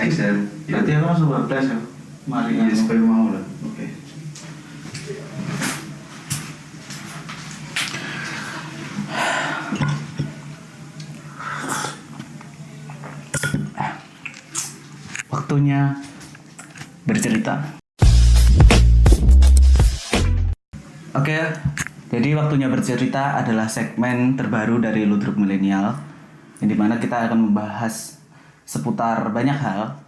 Excel. Berarti aku langsung bablas ya. Mari Iya, supaya mau lah. Oke. Waktunya bercerita. Oke, jadi waktunya bercerita adalah segmen terbaru dari Ludruk Milenial, yang dimana kita akan membahas seputar banyak hal.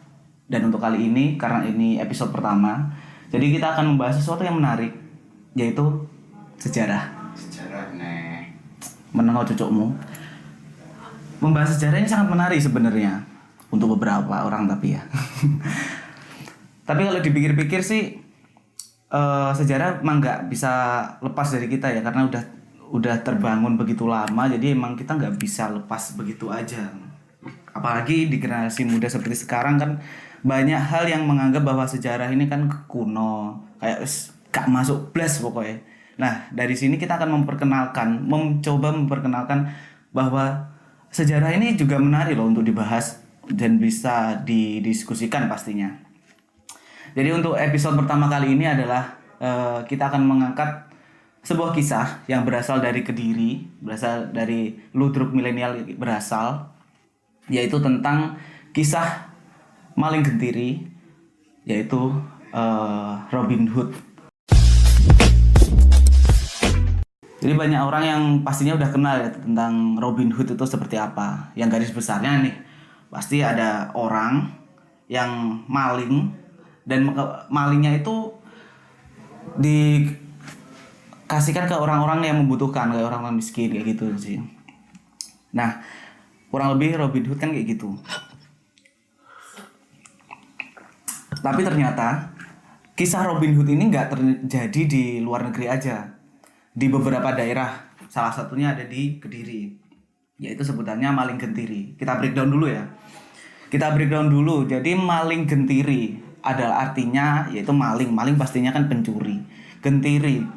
Dan untuk kali ini, karena ini episode pertama, jadi kita akan membahas sesuatu yang menarik, yaitu sejarah. Sejarah nih. Menengok cucukmu. Membahas sejarah ini sangat menarik sebenarnya untuk beberapa orang, tapi ya. Tapi kalau dipikir-pikir sih, sejarah emang nggak bisa lepas dari kita ya, karena udah terbangun begitu lama, jadi emang kita nggak bisa lepas begitu aja. Apalagi di generasi muda seperti sekarang kan banyak hal yang menganggap bahwa sejarah ini kan kuno, kayak gak masuk blas pokoknya. Nah, dari sini kita akan mencoba memperkenalkan bahwa sejarah ini juga menarik loh untuk dibahas dan bisa didiskusikan pastinya. Jadi untuk episode pertama kali ini adalah kita akan mengangkat sebuah kisah yang berasal dari Kediri, berasal dari Ludruk Milenial yaitu tentang kisah maling gentiri, yaitu Robin Hood. Jadi banyak orang yang pastinya udah kenal ya tentang Robin Hood itu seperti apa. Yang garis besarnya nih, pasti ada orang yang maling, dan malingnya itu dikasihkan ke orang-orang yang membutuhkan, kayak orang-orang miskin kayak gitu sih. Nah, kurang lebih Robin Hood kan kayak gitu. Tapi ternyata kisah Robin Hood ini nggak terjadi di luar negeri aja, di beberapa daerah. Salah satunya ada di Kediri, yaitu sebutannya maling gentiri. Kita breakdown dulu ya. Jadi maling gentiri adalah artinya yaitu maling. Maling pastinya kan pencuri. Gentiri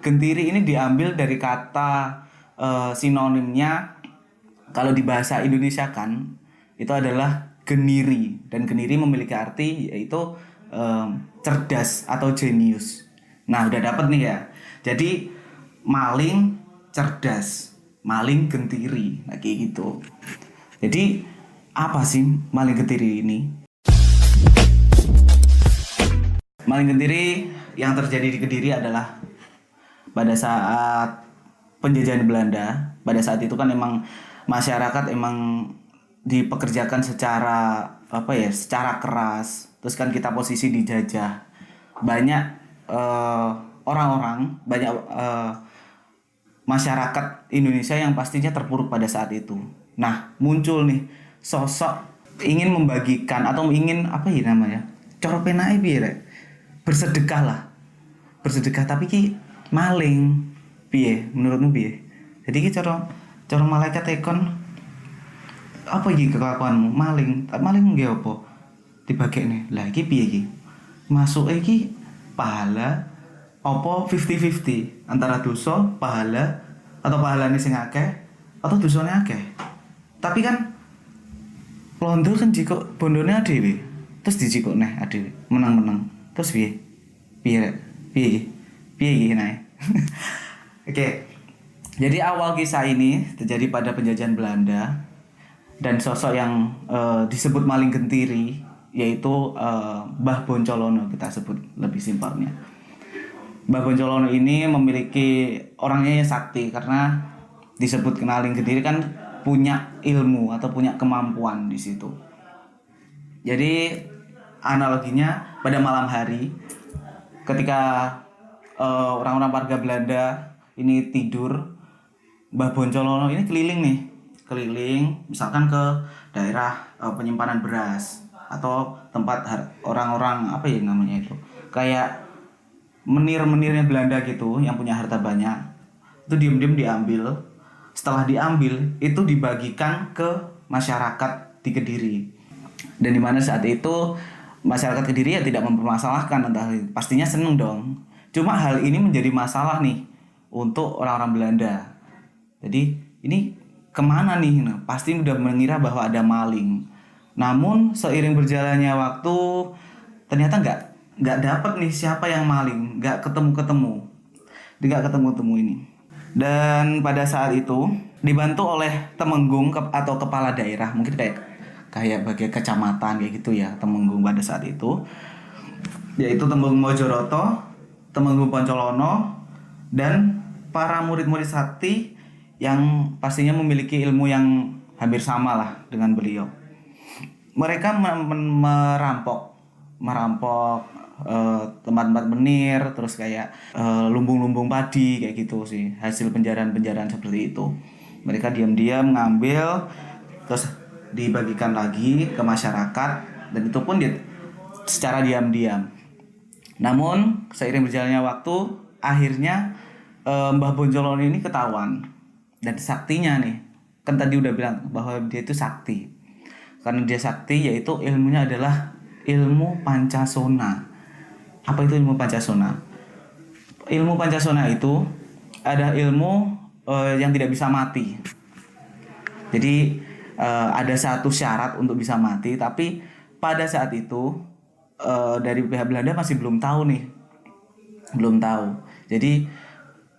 ini diambil dari kata sinonimnya, kalau di bahasa Indonesia kan itu adalah geniri, dan geniri memiliki arti yaitu cerdas atau jenius. Nah, udah dapet nih ya. Jadi maling cerdas, maling gentiri, nah kayak gitu. Jadi apa sih maling gentiri ini? Maling gentiri yang terjadi di Kediri adalah pada saat penjajahan Belanda. Pada saat itu kan emang masyarakat emang dipekerjakan secara secara keras. Terus kan kita posisi dijajah. Banyak masyarakat Indonesia yang pastinya terpuruk pada saat itu. Nah, muncul nih sosok ingin membagikan atau ingin coro penake piye rek? Bersedekah, tapi ki maling. Piye menurutmu piye? Jadi ki coro malaikat tekon apa iki kelakuanmu? Maling nggih apa? Dibagekne. Lah iki piye iki? Masuke iki pahala apa 50-50 antara dosa, pahala, atau pahalane sing akeh atau dosane akeh. Tapi kan londo kan jiko bondone adewe. Terus dijiko neh adewe, menang-menang. Terus piye? Piye iki nae? Oke. Jadi awal kisah ini terjadi pada penjajahan Belanda, dan sosok yang disebut maling gentiri yaitu Mbah Boncolono, kita sebut lebih simpelnya. Mbah Boncolono ini memiliki orangnya yang sakti, karena disebut maling gentiri kan punya ilmu atau punya kemampuan di situ. Jadi analoginya pada malam hari ketika orang-orang warga Belanda ini tidur, Mbah Boncolono ini keliling misalkan ke daerah penyimpanan beras atau tempat orang-orang kayak menir-menirnya Belanda gitu yang punya harta banyak. Itu diam-diam diambil. Setelah diambil itu dibagikan ke masyarakat di Kediri. Dan di mana saat itu masyarakat Kediri ya tidak mempermasalahkan, pastinya seneng dong. Cuma hal ini menjadi masalah nih untuk orang-orang Belanda. Jadi ini kemana nih? Nah, pasti udah mengira bahwa ada maling. Namun seiring berjalannya waktu ternyata nggak dapat nih siapa yang maling, nggak ketemu ini. Dan pada saat itu dibantu oleh temenggung atau kepala daerah, mungkin kayak bagian kecamatan kayak gitu ya, temenggung pada saat itu, yaitu Temenggung Mojoroto, Temenggung Poncolono, dan para murid-murid sakti yang pastinya memiliki ilmu yang hampir sama lah dengan beliau. Mereka merampok tempat-tempat menir, terus kayak lumbung-lumbung padi kayak gitu sih, hasil penjarahan-penjarahan seperti itu. Mereka diam-diam ngambil, terus dibagikan lagi ke masyarakat, dan itu pun secara diam-diam. Namun seiring berjalannya waktu, akhirnya Mbah Bonjolono ini ketahuan, dan saktinya nih, kan tadi udah bilang bahwa dia itu sakti. Karena dia sakti, yaitu ilmunya adalah ilmu Pancasona. Apa itu ilmu Pancasona? Ilmu Pancasona itu ada ilmu yang tidak bisa mati. Jadi ada satu syarat untuk bisa mati, tapi pada saat itu dari pihak Belanda masih belum tahu nih. Belum tahu. Jadi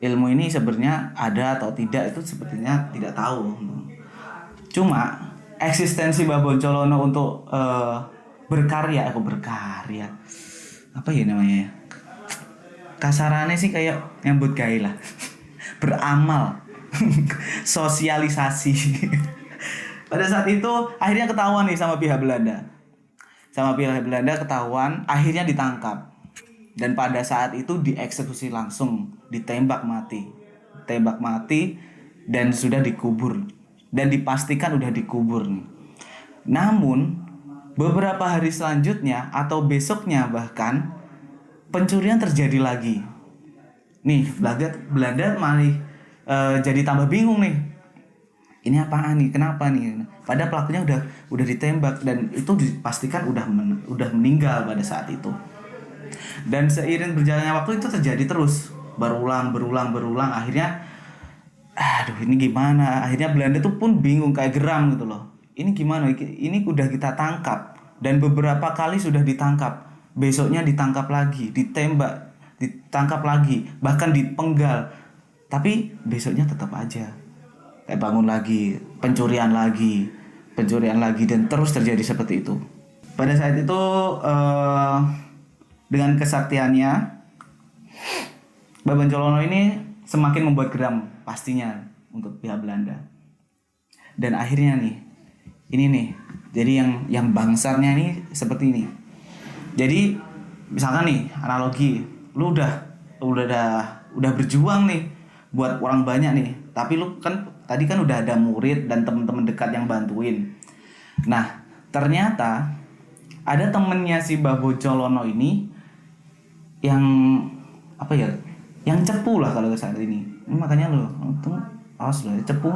ilmu ini sebenarnya ada atau tidak itu sepertinya tidak tahu. Cuma eksistensi Mbah Bonjolono untuk berkarya apa ya namanya ya, kasarannya sih kayak nyambut gawe lah beramal sosialisasi pada saat itu akhirnya ketahuan nih sama pihak Belanda ketahuan, akhirnya ditangkap, dan pada saat itu dieksekusi langsung, ditembak mati dan sudah dikubur, dan dipastikan udah dikubur nih. Namun beberapa hari selanjutnya atau besoknya bahkan pencurian terjadi lagi. Nih Belanda malah jadi tambah bingung nih. Ini apaan nih? Kenapa nih? Padahal pelakunya udah ditembak dan itu dipastikan udah meninggal pada saat itu. Dan seiring berjalannya waktu itu terjadi terus, berulang. Akhirnya, aduh ini gimana? Akhirnya Belanda tuh pun bingung, kayak geram gitu loh. Ini gimana? Ini udah kita tangkap dan beberapa kali sudah ditangkap. Besoknya ditangkap lagi, ditembak, ditangkap lagi, bahkan dipenggal. Tapi besoknya tetap aja kayak bangun lagi, pencurian lagi, dan terus terjadi seperti itu. Pada saat itu dengan kesaktiannya, Mbah Bonjolono ini semakin membuat geram pastinya untuk pihak Belanda. Dan akhirnya nih, ini nih, jadi yang bangsarnya nih seperti ini. Jadi misalkan nih analogi, lu udah berjuang nih buat orang banyak nih, tapi lu kan tadi kan udah ada murid dan teman-teman dekat yang bantuin. Nah ternyata ada temennya si Mbah Bonjolono ini yang apa ya, yang cepu lah kalau saat ini. Makanya lu tuh awas lo, cepu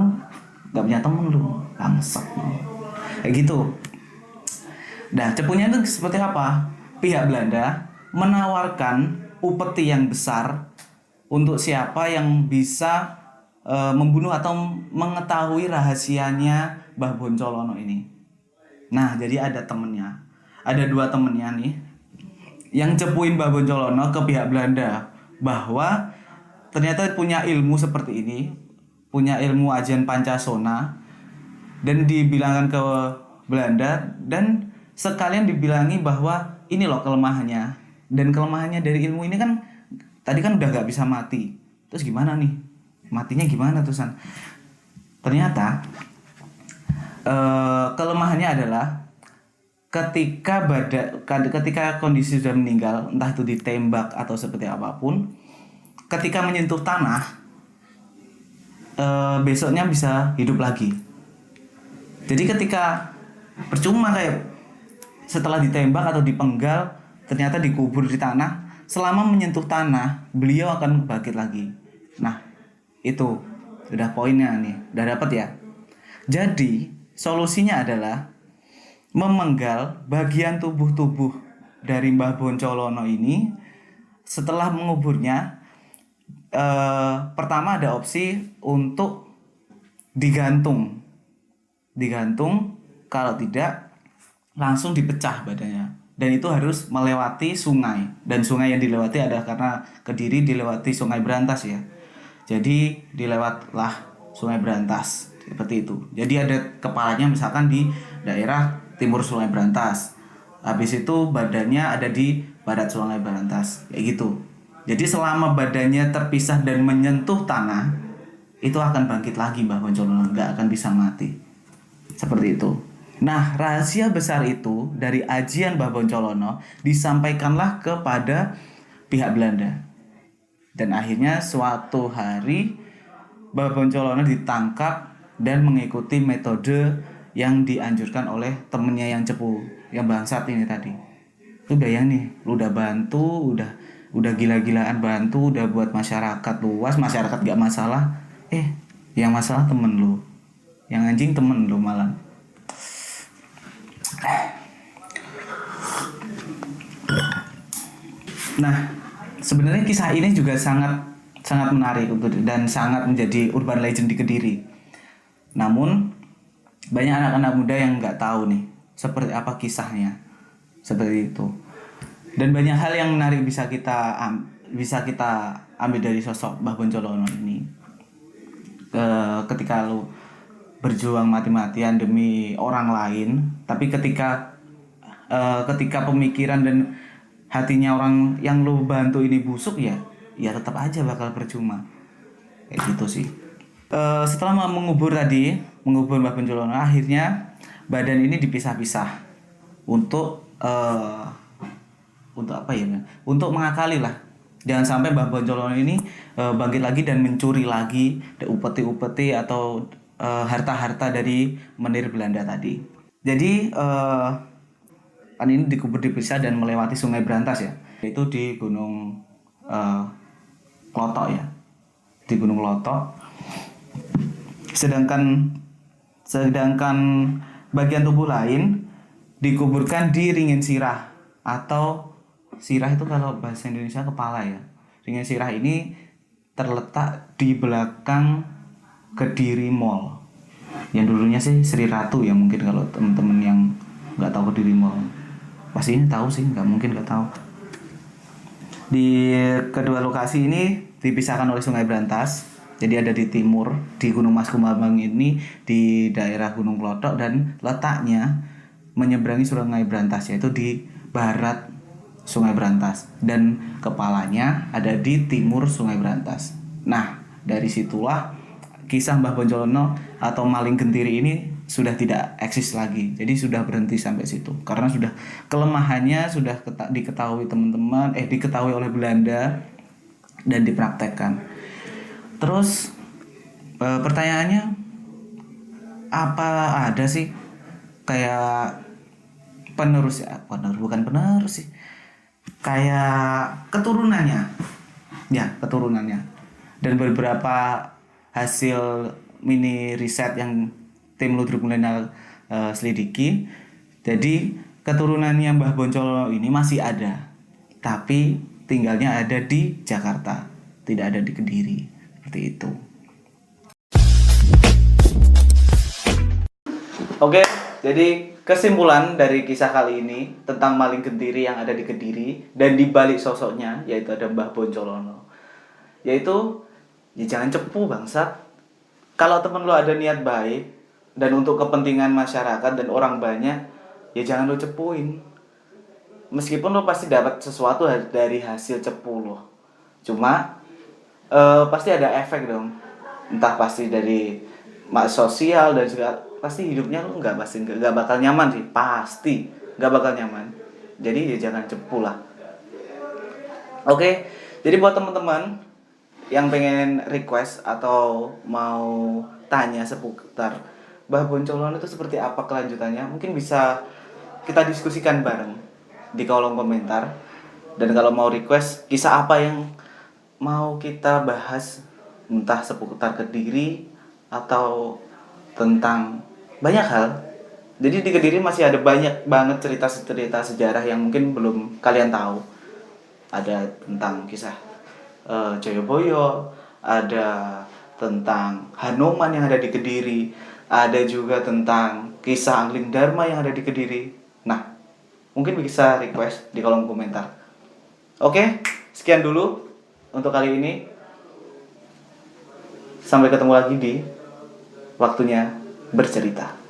nggak punya temen lu, bangsat kayak gitu. Nah cepunya itu seperti apa? Pihak Belanda menawarkan upeti yang besar untuk siapa yang bisa membunuh atau mengetahui rahasianya Mbah Bonjolono ini. Nah jadi ada dua temennya nih yang cepuin Mbah Bonjolono ke pihak Belanda bahwa ternyata punya ilmu seperti ini, punya ilmu ajian Pancasona, dan dibilangkan ke Belanda, dan sekalian dibilangi bahwa ini loh kelemahannya, dan kelemahannya dari ilmu ini kan tadi kan udah gak bisa mati, terus gimana nih, matinya gimana terusan? Ternyata kelemahannya adalah ketika kondisi sudah meninggal, entah itu ditembak atau seperti apapun, ketika menyentuh tanah besoknya bisa hidup lagi. Jadi ketika percuma kayak setelah ditembak atau dipenggal ternyata dikubur di tanah, selama menyentuh tanah beliau akan bangkit lagi. Nah itu udah poinnya nih, udah dapat ya. Jadi solusinya adalah memenggal bagian tubuh dari Mbah Bonjolono ini. Setelah menguburnya, pertama ada opsi untuk digantung. Kalau tidak langsung dipecah badannya, dan itu harus melewati sungai, dan sungai yang dilewati adalah karena Kediri dilewati Sungai Brantas ya, jadi dilewatlah Sungai Brantas seperti itu. Jadi ada kepalanya misalkan di daerah timur Sungai Brantas, habis itu badannya ada di barat Sungai Brantas kayak gitu. Jadi selama badannya terpisah dan menyentuh tanah, itu akan bangkit lagi Mbah Boncolono, nggak akan bisa mati. Seperti itu. Nah, rahasia besar itu dari ajian Mbah Boncolono disampaikanlah kepada pihak Belanda. Dan akhirnya suatu hari Mbah Boncolono ditangkap dan mengikuti metode yang dianjurkan oleh temennya yang cepu, yang bangsat ini tadi. Lu bayang nih, lu udah bantu, udah gila-gilaan bantu, udah buat masyarakat luas, masyarakat gak masalah. Yang masalah temen lu, yang anjing temen lu malah. Nah, sebenarnya kisah ini juga sangat sangat menarik dan sangat menjadi urban legend di Kediri. Namun banyak anak-anak muda yang nggak tahu nih seperti apa kisahnya, seperti itu. Dan banyak hal yang menarik bisa kita ambil dari sosok Mbah Boncolono ini. Ketika lu berjuang mati-matian demi orang lain, tapi ketika pemikiran dan hatinya orang yang lu bantu ini busuk, ya tetap aja bakal percuma kayak gitu sih. Setelah mengubur Mbah Boncolono, akhirnya badan ini dipisah-pisah untuk apa ya? Untuk mengakali lah. Jangan sampai Mbah Boncolono ini bangkit lagi dan mencuri lagi upeti-upeti atau harta-harta dari menir Belanda tadi. Jadi kan ini dikubur dipisah dan melewati Sungai Brantas ya. Itu di Gunung Klotok ya. Di Gunung Klotok. Sedangkan bagian tubuh lain dikuburkan di Ringin Sirah, atau sirah itu kalau bahasa Indonesia kepala ya. Ringin Sirah ini terletak di belakang Kediri Mall. Yang dulunya sih Sri Ratu ya, mungkin kalau teman-teman yang nggak tahu Kediri Mall pasti ini tahu sih, nggak mungkin nggak tahu. Di kedua lokasi ini dipisahkan oleh Sungai Brantas. Jadi ada di timur, di Gunung Mas Kumbang ini di daerah Gunung Klotok, dan letaknya menyeberangi Sungai Brantas, yaitu di barat Sungai Brantas, dan kepalanya ada di timur Sungai Brantas. Nah, dari situlah kisah Mbah Boncolono atau maling gentiri ini sudah tidak eksis lagi. Jadi sudah berhenti sampai situ, karena sudah kelemahannya sudah diketahui teman-teman, diketahui oleh Belanda dan dipraktekkan. Terus pertanyaannya, apa ada sih kayak penerus ya? Bukan penerus sih, kayak keturunannya. Ya, keturunannya. Dan beberapa hasil mini riset yang tim Ludruk Milenial selidiki. Jadi keturunannya Mbah Boncolono ini masih ada, tapi tinggalnya ada di Jakarta, tidak ada di Kediri. Seperti itu. Oke, jadi kesimpulan dari kisah kali ini tentang maling gentiri yang ada di Kediri dan di balik sosoknya yaitu ada Mbah Boncolono. Yaitu ya jangan cepu bangsat. Kalau temen lo ada niat baik dan untuk kepentingan masyarakat dan orang banyak, ya jangan lo cepuin. Meskipun lo pasti dapat sesuatu dari hasil cepu lo. Cuma pasti ada efek dong. Entah pasti dari sosial dan segala, pasti hidupnya lo nggak bakal nyaman sih, pasti nggak bakal nyaman. Jadi ya jangan cepu lah. Oke, jadi buat teman-teman yang pengen request atau mau tanya seputar Mbah Boncolono itu seperti apa kelanjutannya, mungkin bisa kita diskusikan bareng di kolom komentar. Dan kalau mau request kisah apa yang mau kita bahas, entah seputar Kediri atau tentang banyak hal. Jadi di Kediri masih ada banyak banget cerita-cerita sejarah yang mungkin belum kalian tahu. Ada tentang kisah Joyoboyo, ada tentang Hanoman yang ada di Kediri, ada juga tentang kisah Angling Dharma yang ada di Kediri. mungkin bisa request di kolom komentar. Oke, sekian dulu untuk kali ini. Sampai ketemu lagi di waktunya bercerita.